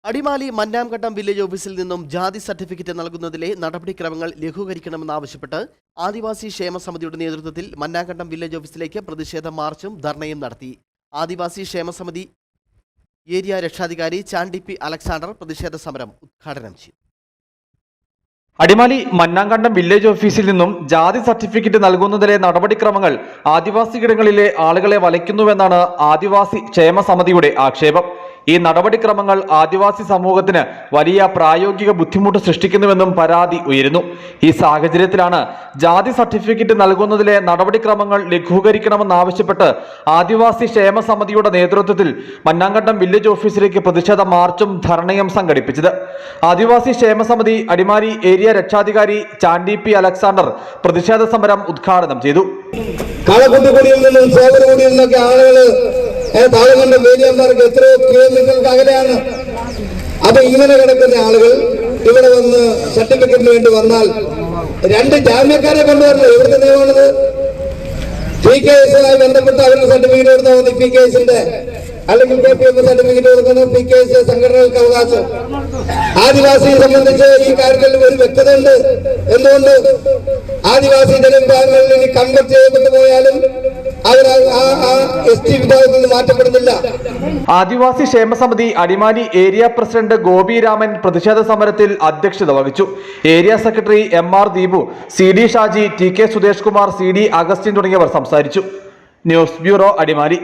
Adimali മന്നാംഘട്ടം village ഓഫീസിൽ നിന്നും ജാതി സർട്ടിഫിക്കറ്റ് നൽകുന്നതിലെ നടപടിക്രമങ്ങൾ ലഘൂകരിക്കണമെന്നാവശ്യപ്പെട്ട് ആദിവാസി ക്ഷേമ സമിതിയുടെ നേതൃത്വത്തിൽ മന്നാംഘട്ടം വില്ലേജ് ഓഫീസിലേക്ക് പ്രതിഷേധ മാർച്ചും ധർണയും നടത്തി. ആദിവാസി ക്ഷേമ സമിതി ഏരിയ രക്ഷാധികാരി ചാണ്ടി അലക്സാണ്ടർ പ്രതിഷേധ സമരം ഉദ്ഘാടനം ചെയ്തു. അടിമാലി മന്നാംഘട്ടം വില്ലേജ് ഓഫീസിൽ നിന്നും ജാതി സർട്ടിഫിക്കറ്റ് നൽകുന്നതിലെ നടപടിക്രമങ്ങൾ ആദിവാസിയിടങ്ങളിലെ ആളുകളെ വലയ്ക്കുന്നുവെന്നാണ് ആദിവാസി ക്ഷേമ സമിതിയുടെ ആക്ഷേപം. ഈ നടപടിക്രമങ്ങൾ ആദിവാസി സമൂഹത്തിന് വലിയ പ്രായോഗിക ബുദ്ധിമുട്ട് സൃഷ്ടിക്കുന്നുവെന്നും പരാതി ഉയരുന്നു. ഈ സാഹചര്യത്തിലാണ് ജാതി സർട്ടിഫിക്കറ്റ് നൽകുന്നതിലെ നടപടിക്രമങ്ങൾ ലഘൂകരിക്കണമെന്നാവശ്യപ്പെട്ട് ആദിവാസി ക്ഷേമ സമിതിയുടെ നേതൃത്വത്തിൽ മന്നാംഘട്ടം വില്ലേജ് ഓഫീസിലേക്ക് പ്രതിഷേധ മാർച്ചും ധർണയും സംഘടിപ്പിച്ചത്. ആദിവാസി ക്ഷേമ സമിതി അടിമാലി ഏരിയ രക്ഷാധികാരി ചാണ്ടി അലക്സാണ്ടർ പ്രതിഷേധ സമരം ഉദ്ഘാടനം ചെയ്തു. താഴെക്കണ്ട വേലിയന്മാർക്ക് എത്രയോ കിലോമീറ്റർക്ക് അകലെയാണ്. അപ്പൊ ഇങ്ങനെ കിടക്കുന്ന ആളുകൾ ഇവിടെ വന്ന് സർട്ടിഫിക്കറ്റിന് വേണ്ടി വന്നാൽ രണ്ട് ജാമ്യക്കാരെ കൊണ്ടുവരണം. എവിടുത്തെ നിയമമാണിത്? PKS-മായി ബന്ധപ്പെട്ട് അവരുടെ സർട്ടിഫിക്കറ്റ് കൊടുത്താൽ മതി. PKS-ന്റെ അല്ലെങ്കിൽ KPM സർട്ടിഫിക്കറ്റ് കൊടുക്കുന്ന PKS സംഘടനകൾക്ക് അവകാശം. ആദിവാസിയെ സംബന്ധിച്ച് ഈ കാര്യത്തിൽ ഒരു വ്യക്തത ഉണ്ട്. എന്തുകൊണ്ട് ആദിവാസി ജനവിഭാഗങ്ങളിൽ ഇനി കൺവെർട്ട് ചെയ്യപ്പെട്ടു പോയാലും ആദിവാസി ക്ഷേമ സമിതി അടിമാലി ഏരിയ പ്രസിഡന്റ് ഗോപി രാമൻ പ്രതിഷേധ സമരത്തിൽ അധ്യക്ഷത വഹിച്ചു. Area secretary MR Deepu, CD Shaji, TK Sudesh Kumar, CD Augustine തുടങ്ങിയവർ സംസാരിച്ചു. News bureau, Adimali.